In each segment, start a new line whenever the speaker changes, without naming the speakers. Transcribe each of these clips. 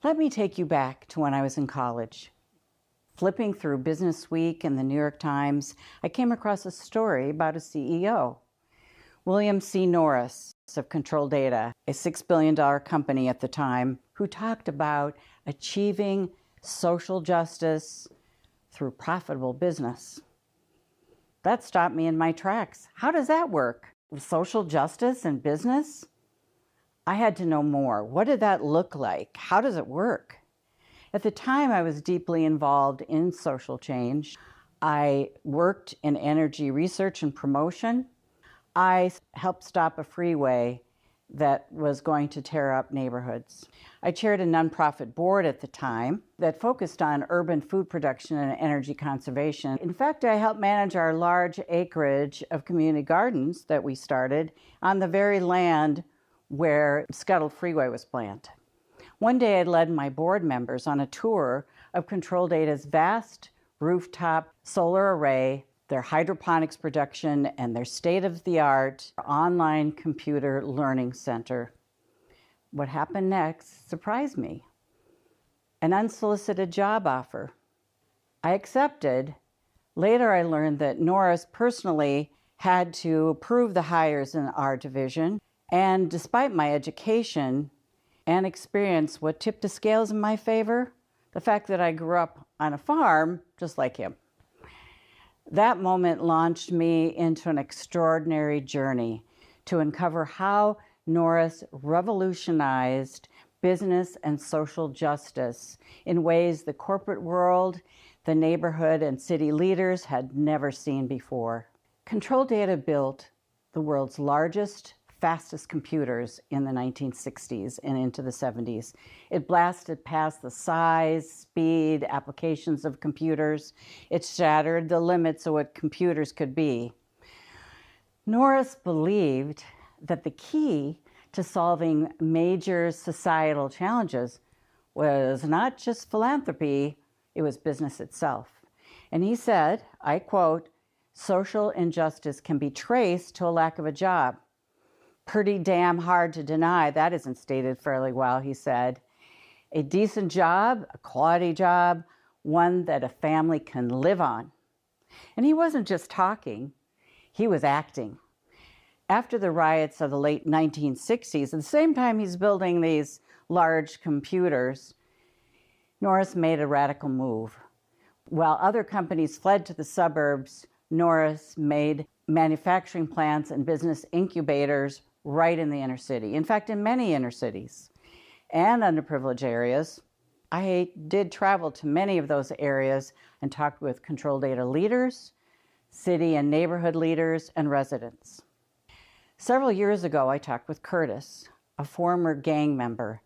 Let me take you back to when I was in college. Flipping through Business Week and the New York Times, I came across a story about a CEO, William C. Norris of Control Data, a $6 billion company at the time, who talked about achieving social justice through profitable business. That stopped me in my tracks. How does that work? Social justice and business? I had to know more. What did that look like? How does it work? At the time, I was deeply involved in social change. I worked in energy research and promotion. I helped stop a freeway that was going to tear up neighborhoods. I chaired a nonprofit board at the time that focused on urban food production and energy conservation. In fact, I helped manage our large acreage of community gardens that we started on the very land where Scuttle Freeway was planned. One day I led my board members on a tour of Control Data's vast rooftop solar array, their hydroponics production, and their state-of-the-art online computer learning center. What happened next surprised me. An unsolicited job offer. I accepted. Later I learned that Norris personally had to approve the hires in our division, and despite my education and experience, what tipped the scales in my favor? The fact that I grew up on a farm just like him. That moment launched me into an extraordinary journey to uncover how Norris revolutionized business and social justice in ways the corporate world, the neighborhood, and city leaders had never seen before. Control Data built the world's largest, fastest computers in the 1960s and into the 70s. It blasted past the size, speed, applications of computers. It shattered the limits of what computers could be. Norris believed that the key to solving major societal challenges was not just philanthropy, it was business itself. And he said, I quote, "Social injustice can be traced to a lack of a job. Pretty damn hard to deny. That isn't stated fairly well," he said. "A decent job, a quality job, one that a family can live on." And he wasn't just talking, he was acting. After the riots of the late 1960s, at the same time he's building these large computers, Norris made a radical move. While other companies fled to the suburbs, Norris made manufacturing plants and business incubators right in the inner city. In fact, in many inner cities and underprivileged areas. I did travel to many of those areas and talked with Control Data leaders, city and neighborhood leaders, and residents. Several years ago, I talked with Curtis, a former gang member,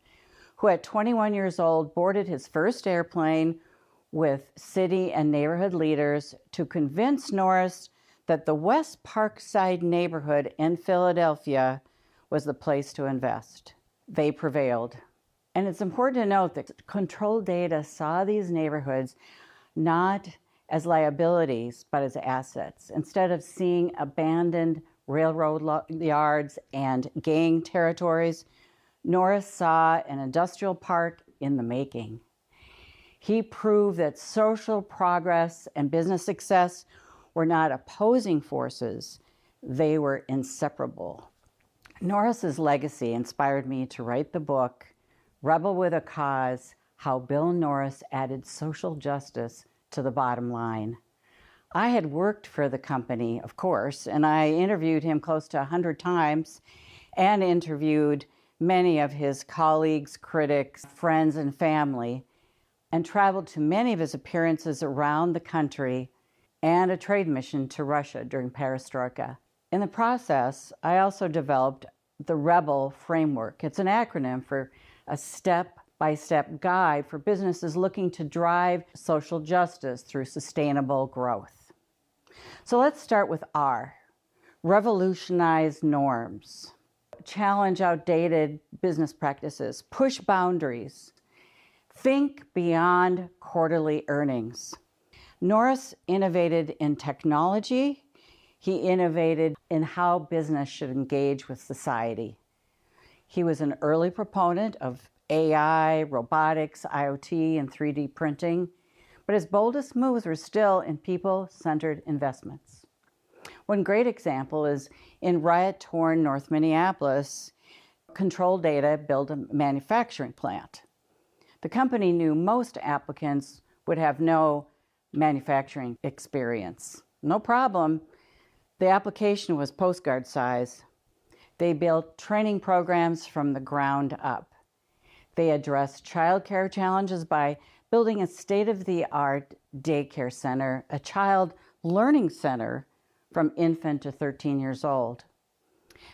who at 21 years old boarded his first airplane with city and neighborhood leaders to convince Norris that the West Parkside neighborhood in Philadelphia was the place to invest. They prevailed. And it's important to note that Control Data saw these neighborhoods not as liabilities, but as assets. Instead of seeing abandoned railroad yards and gang territories, Norris saw an industrial park in the making. He proved that social progress and business success were not opposing forces, they were inseparable. Norris's legacy inspired me to write the book, Rebel with a Cause, How Bill Norris Added Social Justice to the Bottom Line. I had worked for the company, of course, and I interviewed him close to 100 times and interviewed many of his colleagues, critics, friends, and family, and traveled to many of his appearances around the country and a trade mission to Russia during Perestroika. In the process, I also developed the R.E.B.E.L framework. It's an acronym for a step-by-step guide for businesses looking to drive social justice through sustainable growth. So let's start with R. Revolutionize norms. Challenge outdated business practices. Push boundaries. Think beyond quarterly earnings. Norris innovated in technology. He innovated in how business should engage with society. He was an early proponent of AI, robotics, IoT, and 3D printing. But his boldest moves were still in people-centered investments. One great example is in riot-torn North Minneapolis, Control Data built a manufacturing plant. The company knew most applicants would have no manufacturing experience. No problem. The application was postcard size. They built training programs from the ground up. They addressed childcare challenges by building a state-of-the-art daycare center, a child learning center from infant to 13 years old.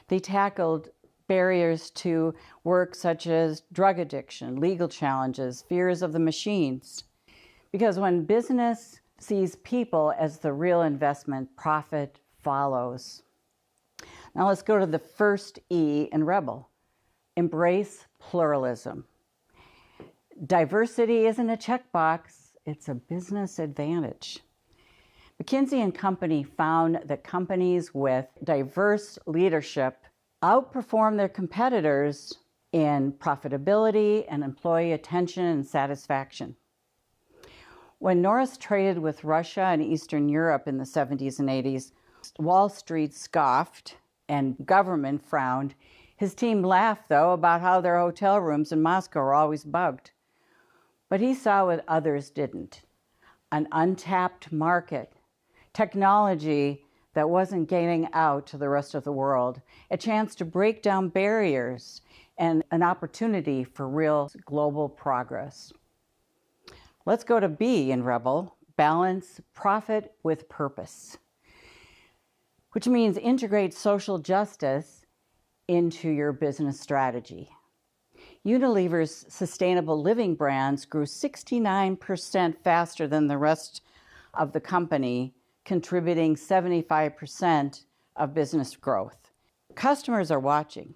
They tackled barriers to work such as drug addiction, legal challenges, fears of the machines. Because when business sees people as the real investment, profit follows. Now let's go to the first E in R.E.B.E.L. Embrace pluralism. Diversity isn't a checkbox, it's a business advantage. McKinsey & Company found that companies with diverse leadership outperform their competitors in profitability and employee attention and satisfaction. When Norris traded with Russia and Eastern Europe in the 70s and 80s, Wall Street scoffed and government frowned. His team laughed, though, about how their hotel rooms in Moscow were always bugged. But he saw what others didn't: an untapped market, technology that wasn't getting out to the rest of the world, a chance to break down barriers, and an opportunity for real global progress. Let's go to B in R.E.B.E.L, balance profit with purpose, which means integrate social justice into your business strategy. Unilever's sustainable living brands grew 69% faster than the rest of the company, contributing 75% of business growth. Customers are watching.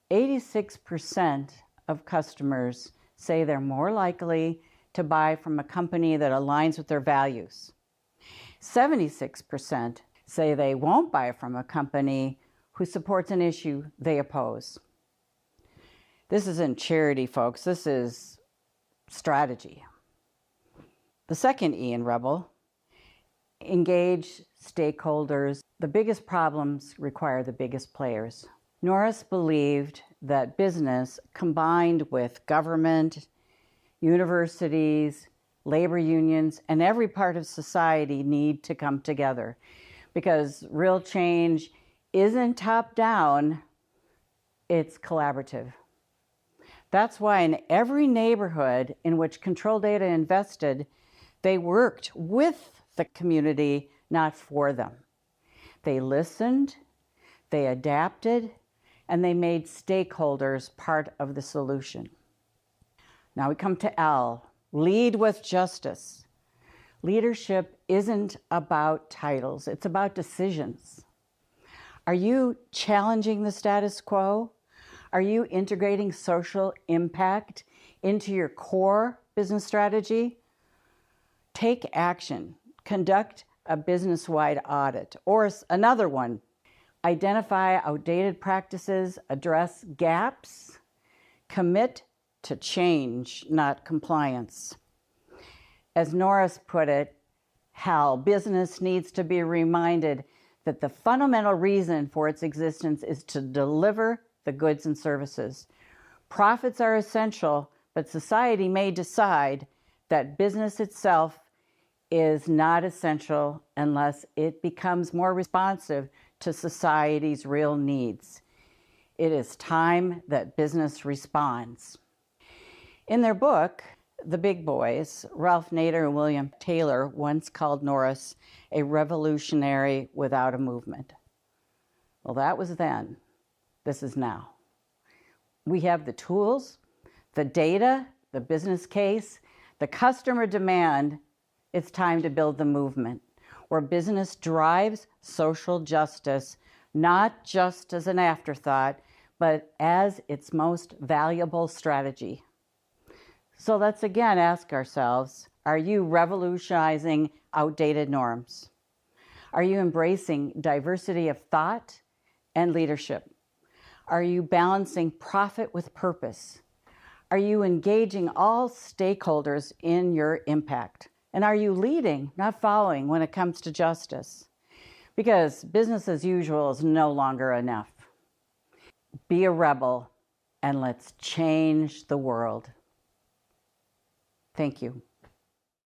86% of customers say they're more likely to buy from a company that aligns with their values. 76% say they won't buy from a company who supports an issue they oppose. This isn't charity, folks. This is strategy. The second E in R.E.B.E.L, engage stakeholders. The biggest problems require the biggest players. Norris believed that business, combined with government, universities, labor unions, and every part of society, need to come together, because real change isn't top-down, it's collaborative. That's why in every neighborhood in which Control Data invested, they worked with the community, not for them. They listened, they adapted, and they made stakeholders part of the solution. Now we come to L, lead with justice. Leadership isn't about titles, it's about decisions. Are you challenging the status quo? Are you integrating social impact into your core business strategy? Take action. Conduct a business-wide audit. Or another one, identify outdated practices, address gaps, commit to change, not compliance. As Norris put it, Hal, business needs to be reminded that the fundamental reason for its existence is to deliver the goods and services. Profits are essential, but society may decide that business itself is not essential unless it becomes more responsive to society's real needs. It is time that business responds. In their book, The Big Boys, Ralph Nader and William Taylor once called Norris a revolutionary without a movement. Well, that was then. This is now. We have the tools, the data, the business case, the customer demand. It's time to build the movement where business drives social justice, not just as an afterthought, but as its most valuable strategy. So let's again ask ourselves, are you revolutionizing outdated norms? Are you embracing diversity of thought and leadership? Are you balancing profit with purpose? Are you engaging all stakeholders in your impact? And are you leading, not following, when it comes to justice? Because business as usual is no longer enough. Be a rebel, and let's change the world. Thank you.